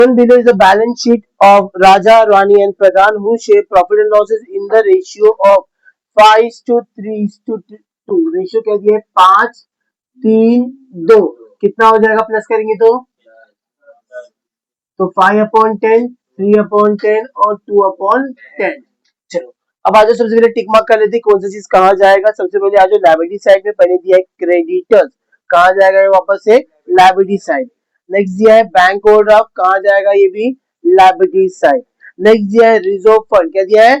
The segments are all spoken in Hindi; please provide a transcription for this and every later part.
Shown below is the balance sheet of Raja, Rani and Pradhan who share profit and losses in the ratio of 5:3:2. Ratio क्या दिया है 5:3:2. कितना हो जाएगा प्लस करेंगे तो 5/10, 3/10 और 2/10. चलो अब आ जाओ सबसे पहले टिक मार्क कर लेते हैं कौन सा चीज कहाँ जाएगा. सबसे पहले आ जाओ लायबिलिटी साइड में. पहले दिया है क्रेडिटर्स, कहाँ जाएगा ये वापस से लायबिलिटी साइड. नेक्स्ट दिया है बैंक ओवरड्राफ्ट, कहाँ जाएगा ये भी लायबिलिटी साइड. नेक्स्ट दिया है रिजर्व फंड, क्या दिया है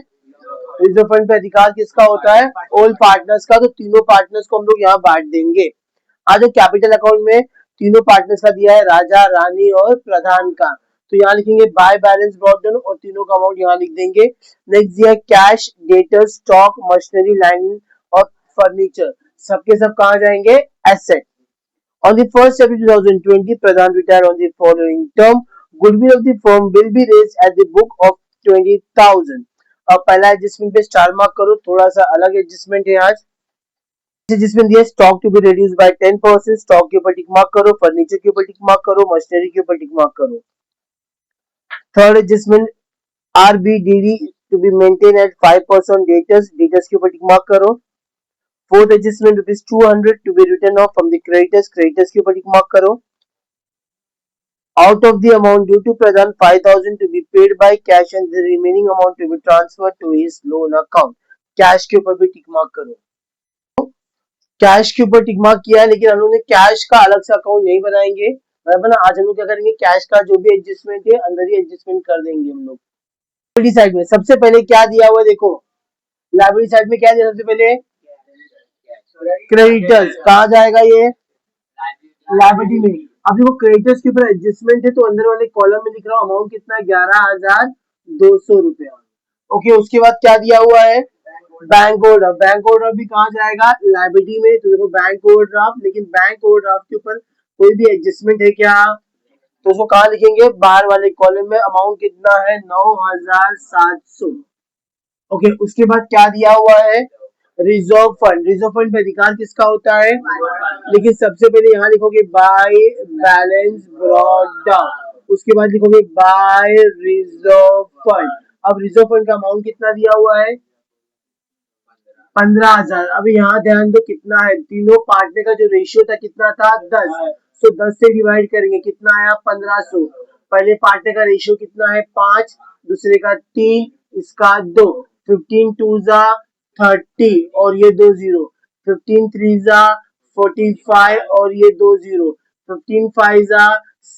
रिजर्व फंड पे अधिकार किसका होता है ऑल पार्टनर्स का. तो तीनों पार्टनर्स को हम लोग यहाँ बांट देंगे. आज कैपिटल अकाउंट में तीनों पार्टनर्स का दिया है राजा, रानी और प्रधान का. तो यहाँ लिखेंगे बाय बैलेंस ब्रॉट डाउन और तीनों का अमाउंट यहाँ लिख देंगे. नेक्स्ट दिया है cash, debtor, stock, machinery, land और फर्नीचर. सबके सब कहाँ जाएंगे asset. On the 1st April 2020, Pradhan retired on the following term. Goodwill of the firm will be raised at the book of 20,000. अब पहला एडजस्टमेंट पे स्टार मार्क करो. थोड़ा सा अलग एडजस्टमेंट है आज. जिसमें दिया stock to be reduce by 10%. Stock के ऊपर टिक मार्क करो, फर्नीचर के ऊपर टिक मार्क करो, मशीनरी के ऊपर टिक मार्क करो. Third adjustment RBDD to be maintain at 5% debtors. Debtors के ऊपर टिक मार्क करो. Fourth adjustment ₹200 to be written off from the creditors. Creditors के ऊपर टिक मार्क करो. Out of the amount due to Pradhan, 5,000 to be paid by cash and the remaining amount to be transferred to his loan account. Cash के ऊपर भी टिक मार्क करो. कैश के ऊपर टिक मार्क किया है लेकिन हम लोग ने कैश का अलग से अकाउंट नहीं बनाएंगे. बराबर ना. आज हम लोग क्या करेंगे कैश का जो भी एडजस्टमेंट है अंदर ही एडजस्टमेंट कर देंगे हम लोग. लायबिलिटी साइड में सबसे पहले क्या दिया हुआ देखो. लायबिलिटी साइड में क्या दिया सबसे पहले क्रेडिटर्स. कहाँ जाएगा ये लायबिलिटी में. अब देखो क्रेडिटर्स के ऊपर एडजस्टमेंट है तो अंदर वाले कॉलम में लिख रहा हूँ अमाउंट कितना है 11,200 रुपया. ओके उसके बाद क्या दिया हुआ है बैंक ओवरड्राफ्ट. बैंक ओवरड्राफ्ट भी कहाँ जाएगा लायबिलिटी में. तो देखो बैंक ओवरड्राफ्ट, लेकिन बैंक ओवरड्राफ्ट के ऊपर कोई भी एडजस्टमेंट है क्या तो उसको कहाँ लिखेंगे बाहर वाले कॉलम में. अमाउंट कितना है 9,700. ओके उसके बाद क्या दिया हुआ है रिजर्व फंड. रिजर्व फंड पे अधिकार किसका होता है लेकिन सबसे पहले यहाँ लिखोगे बाय बैलेंस ब्रॉट डाउन. उसके बाद लिखोगे बाय रिजर्व फंड. अब रिजर्व फंड का अमाउंट कितना दिया हुआ है 15,000. अब यहाँ ध्यान दो कितना है तीनों पार्टनर का जो रेशियो था कितना था 10. तो 10 से डिवाइड करेंगे कितना आया 1500. पहले पार्टनर का रेशियो कितना है 5, दूसरे का 3, इसका 2. 15 2 जा 30 और ये 2 0. 15 3 जा 45 और ये 2 0. 15 5 जा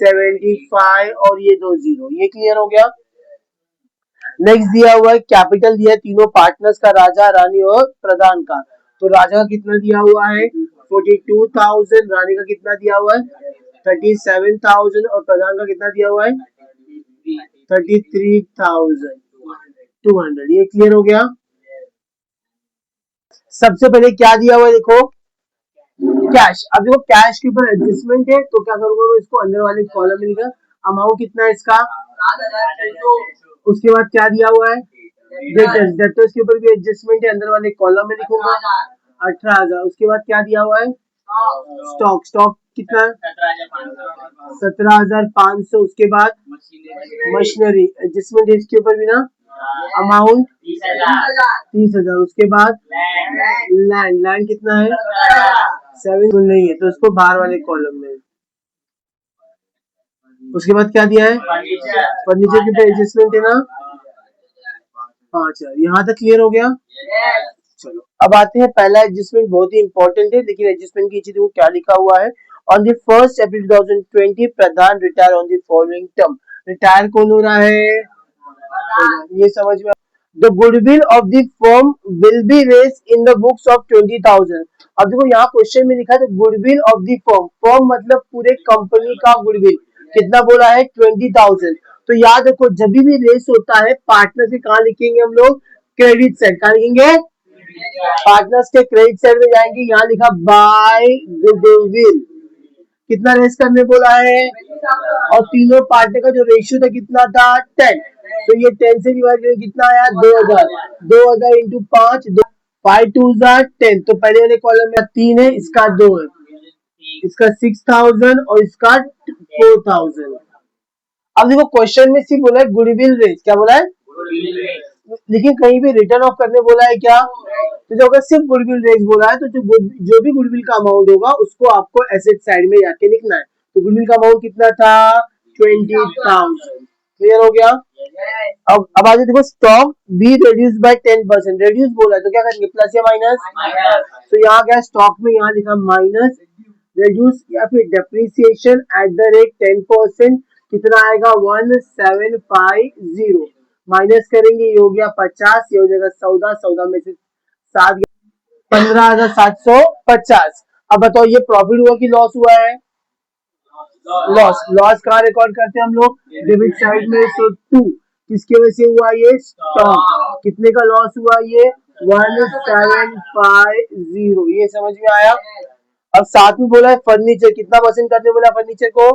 75 और ये 2 0. ये क्लियर हो गया. नेक्स्ट दिया हुआ है कैपिटल दिया है तीनों पार्टनर्स का राजा, रानी और प्रधान का. तो राजा का कितना दिया हुआ है 42,000. रानी का कितना दिया हुआ है 37,000 और प्रधान का कितना दिया हुआ है 33,200. ये क्लियर हो गया. सबसे पहले क्या दिया हुआ है देखो कैश. अब देखो कैश के ऊपर एडजस्टमेंट है तो क्या करूंगा मैं इसको अंदर वाले कॉलम में लिखा. अमाउंट कितना है इसका. उसके बाद क्या दिया हुआ है डेटर्स. डेटर्स के ऊपर भी एडजस्टमेंट है अंदर वाले कॉलम में लिखूंगा 18,000. उसके बाद क्या दिया हुआ है स्टॉक. स्टॉक कितना 17,500. उसके बाद मशीनरी एडजस्टमेंट है इसके ऊपर भी ना अमाउंट 30,000. उसके बाद लैंड. लैंड कितना है 7 नहीं है तो उसको बाहर वाले कॉलम में. उसके बाद क्या दिया है फर्नीचर के ऊपर एडजस्टमेंट है ना 5,000. यहाँ तक क्लियर हो गया. चलो अब आते हैं पहला एडजस्टमेंट बहुत ही इंपॉर्टेंट है लेकिन एडजस्टमेंट की चीज देखो क्या लिखा हुआ है. On the 1st April 2020 Pradhan retire on the following term. Retire कौन हो रहा है ये समझ में. The goodwill of the firm will be raised in the books of 20,000. अब देखो यहाँ क्वेश्चन में लिखा है goodwill of the firm. Firm मतलब पूरे कंपनी का गुडविल कितना बोला है 20,000. तो याद रखो जब भी रेस होता है पार्टनर से कहाँ लिखेंगे हम लोग क्रेडिट साइड. कहाँ लिखेंगे पार्टनर्स के क्रेडिट साइड में जाएंगे. यहाँ लिखा बाय गुडविल. कितना रेस करने बोला है और तीनों पार्टनर का जो रेशियो था कितना था 10. तो ये 10 से डिवाइड करके कितना आया 2,000. 2,000 इंटू 5 5 2 10. तो पहले वाले कॉलम में 3 है इसका 2 है. इसका 6,000 और इसका 4,000. अब देखो क्वेश्चन में सिर्फ बोला है गुडविल रेज, क्या बोला है, लेकिन कहीं भी रिटर्न ऑफ करने बोला है क्या, तो जो अगर सिर्फ गुडविल रेज बोला है तो जो भी गुडविल का अमाउंट होगा उसको आपको एसेट साइड में जाके लिखना है। तो गुडविल का अमाउंट कितना था, 20,000। क्लियर हो गया। अब आगे देखो stock B reduce by 10%, reduce बोला है तो क्या करेंगे, प्लस या माइनस, तो यहाँ क्या स्टॉक में यहाँ लिखा माइनस रिड्यूस या फिर डेप्रिसिएशन एट द रेट 10%, कितना आएगा 1750, माइनस करेंगे ये हो गया 50, ये हो जाएगा 14, 14 में से 7 15,750। अब बताओ ये प्रॉफिट हुआ कि लॉस हुआ है, लॉस, लॉस कहाँ रिकॉर्ड करते हैं हम लोग, डेबिट साइड में, सो 2 किसकी वजह से हुआ, ये स्टॉक, कितने का लॉस हुआ, ये 1750, ये समझ में आया। अब साथ में बोला है फर्नीचर, कितना परसेंट करने बोला फर्नीचर को,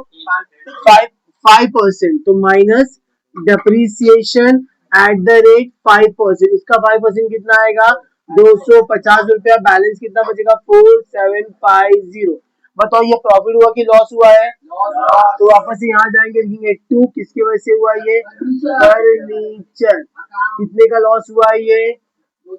5%, तो minus depreciation at the rate 5%, इसका 5% कितना आएगा, 250 रुपया, बैलेंस कितना बचेगा 4750। बताओ ये प्रॉफिट हुआ कि लॉस हुआ है, तो वापस से यहाँ जाएंगे, लिखेंगे 2 किसकी वजह से हुआ, ये फर्नीचर, कितने का लॉस हुआ, ये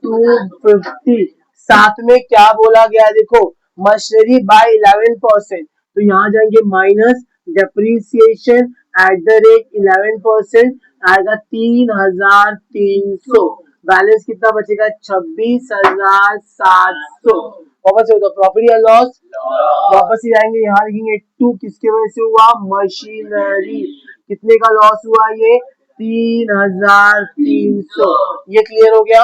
250। साथ में क्या बोला गया देखो, मशीनरी बाय 11%, तो यहाँ जाएंगे minus depreciation at the rate 11%, आएगा 3,300, बैलेंस कितना बचेगा 26,700। वापस से होता प्रॉफिट या लॉस, वापस ही आएंगे यहाँ लिखेंगे 2 किसके वजह से हुआ, मशीनरी, कितने का लॉस हुआ, ये 3,300। ये क्लियर हो गया।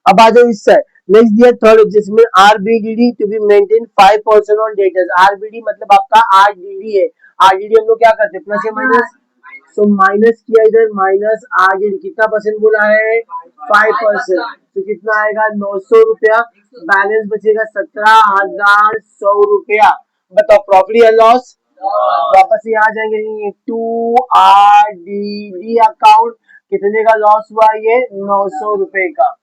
अब आ जाओ इस साइड, नेक्स्ट दिया third adjustment, RBDD to be maintain 5% on debtors, RBD मतलब आपका आरडीडी है, आरडीडी हम लोग क्या करते हैं, प्लस या माइनस, तो माइनस किया इधर, माइनस आरडीडी कितना परसेंट बोला है, 5%, तो कितना आएगा 900 रुपया, बैलेंस बचेगा 17,100 रुपया। बताओ प्रॉफिट या लॉस, वापस यहाँ जाएंगे, 2 RDD अकाउंट, कितने का लॉस हुआ, ये 900 रुपए का।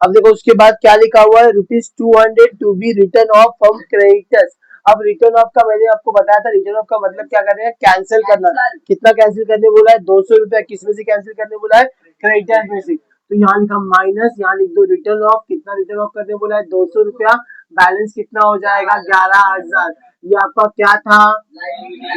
अब देखो उसके बाद क्या लिखा हुआ है, ₹200 to be written off from creditors. अब रिटर्न ऑफ का मैंने आपको बताया था, रिटर्न ऑफ का मतलब क्या करना है, कैंसिल करना, कितना कैंसिल करने बोला है, 200 रुपया, किस में से कैंसिल करने बोला है, क्रेडिटर में से, तो यहाँ लिखा माइनस, यहाँ लिख दो रिटर्न ऑफ, कितना रिटर्न ऑफ करने बोला है, 200 रुपया, बैलेंस कितना हो जाएगा 11,000। ये आपका क्या था,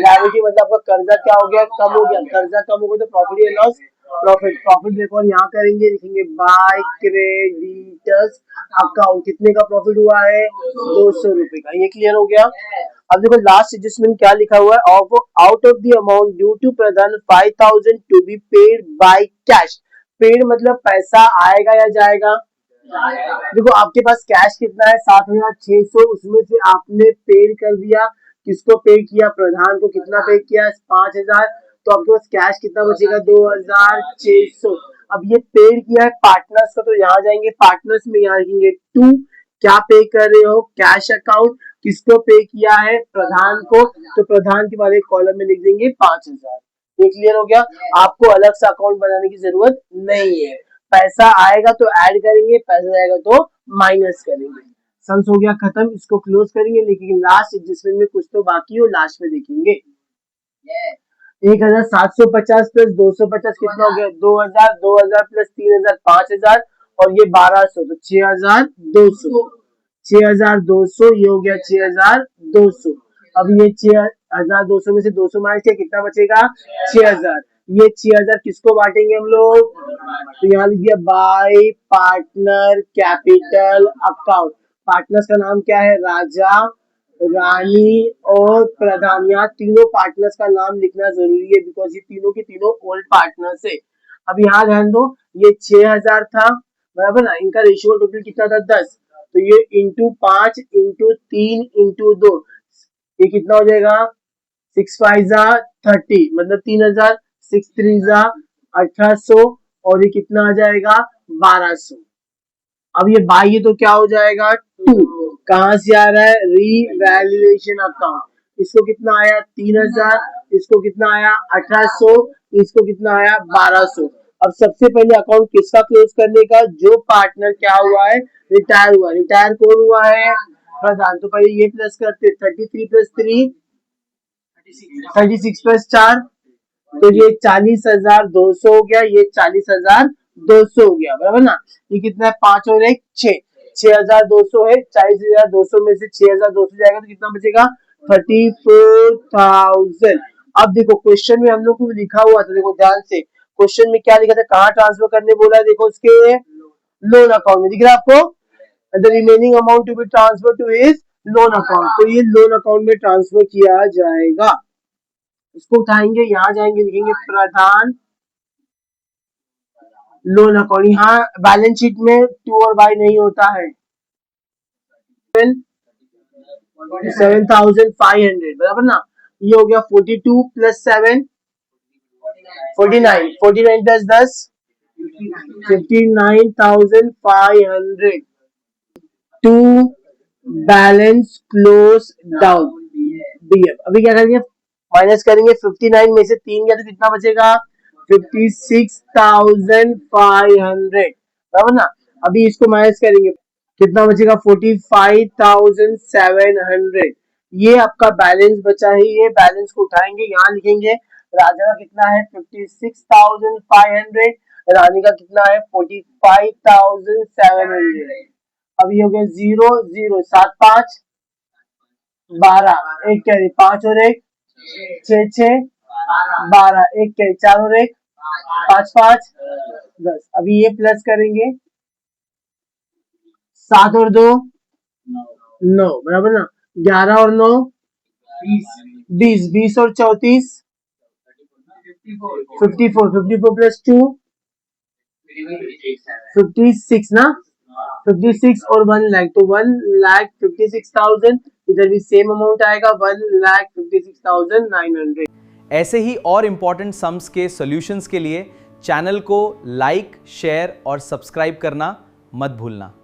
लायबिलिटी मतलब आपका कर्जा क्या हो गया, कम हो गया, कर्जा कम हो गया तो प्रॉफिट या लॉस, प्रॉफिट, प्रॉफिट देखो यहाँ करेंगे, लिखेंगे बाय क्रेडिटर्स अकाउंट, कितने का प्रॉफिट हुआ है 200 रुपए का। ये क्लियर हो गया। अब देखो लास्ट एडजस्टमेंट क्या लिखा हुआ है, out of the amount due to Pradhan 5,000 to be paid by cash, paid मतलब पैसा आएगा या जाएगा, देखो आपके पास कैश कितना है 7,600, उसमें से आपने पेड कर दिया, किसको पेड किया, प्रधान को, कितना पेड किया 5,000, तो आपके पास कैश कितना बचेगा 2,600। अब ये पेड किया है पार्टनर्स का, तो यहाँ जाएंगे पार्टनर्स में, यहाँ लिखेंगे 2, क्या पे कर रहे हो, कैश अकाउंट, किसको पे किया है, प्रधान को, तो प्रधान के वाले कॉलम में लिख देंगे 5,000। ये क्लियर हो गया। आपको अलग से अकाउंट बनाने की जरूरत नहीं है, पैसा आएगा तो ऐड करेंगे, पैसा जाएगा तो माइनस करेंगे। सम्स हो गया खत्म, इसको क्लोज करेंगे, लेकिन लास्ट एडजस्टमेंट में कुछ तो बाकी हो, लास्ट में देखेंगे। 1,750 प्लस 250 कितना हो गया, 2,000, 2,000 प्लस 3,000 5,000, और ये 1,200, तो 6,200, 6,200, ये हो गया 6,200। अब ये 6,200 में से 200 माइनस किया, कितना बचेगा 6,000, ये 6,000 किसको बांटेंगे हम लोग, तो यहाँ लिख दिया bye partner capital account, partners का नाम क्या है, राजा, रानी और प्रधान, यहाँ तीनों पार्टनर्स का नाम लिखना जरूरी है, बिकॉज ये तीनों के तीनों ओल्ड पार्टनर्स है। अब यहाँ ध्यान दो, ये 6,000 था बराबर ना, इनका रेशियो टोटल कितना था 10, तो ये इंटू 5 इंटू 3 इंटू 2, ये कितना हो जाएगा 6,5 30, मतलब 3,000, 6,3 1,800, और ये कितना आ जाएगा 1,200। अब ये बाई है तो क्या हो जाएगा 2, कहां से आ रहा है, रीवैल्यूएशन अकाउंट, इसको कितना आया 3,000, इसको कितना आया 1,800, इसको कितना आया 1,200। अब सबसे पहले अकाउंट किसका क्लोज करने का, जो पार्टनर क्या हुआ है, रिटायर हुआ, रिटायर कौन हुआ है, प्रधान, तो पहले ये प्लस करते 33 प्लस 3 36 प्लस 4 तो ये 40,200 हो गया, ये 40,200 हो गया, बराबर ना। ये कितना है, 5 और 1 6, 6,200 है, 40,200 में से 6,200 जाएगा तो कितना बचेगा, 34,000। अब देखो क्वेश्चन में हम लोग को लिखा हुआ था, देखो ध्यान से क्वेश्चन में क्या लिखा था, कहाँ ट्रांसफर करने बोला है, देखो उसके लोन अकाउंट में दिख रहा है आपको, the remaining amount to be transfer to his loan account, तो ये लोन अकाउंट में ट्रांसफर किया जाएगा। इसको उठाएंगे, यहाँ जाएंगे, लिखेंगे प्रधान लोन अकाउंट, यहाँ बैलेंस शीट में 2 और बाई नहीं होता है, 7,500 बराबर ना। ये हो गया 42 plus 7 49, 49 plus 10 59,500 to balance close down BF। अभी क्या करेंगे, माइनस करेंगे, 59 में से 3 गया तो कितना बचेगा, 56,500 बराबर ना। अभी इसको माइनस करेंगे, कितना बचेगा, 45,700। ये आपका बैलेंस बचा है, ये बैलेंस को उठाएंगे, यहाँ लिखेंगे राजा का कितना है 56,500, रानी का कितना है 45,700। अब ये हो गया 0 0 7 5 12, एक कैरी 5 और 1 6 6 12, एक कैरी 4 और 1 5 5 10। अभी ये प्लस करेंगे, 7 और 2 9 बराबर ना, 11 और 9 20, 20 और 34 54, 54 प्लस 2 56 ना, 56 और 1 लाख, तो 1,56,000, इधर भी सेम अमाउंट आएगा 1,56,900। ऐसे ही और इम्पॉर्टेंट सम्स के सॉल्यूशंस के लिए चैनल को लाइक, शेयर और सब्सक्राइब करना मत भूलना।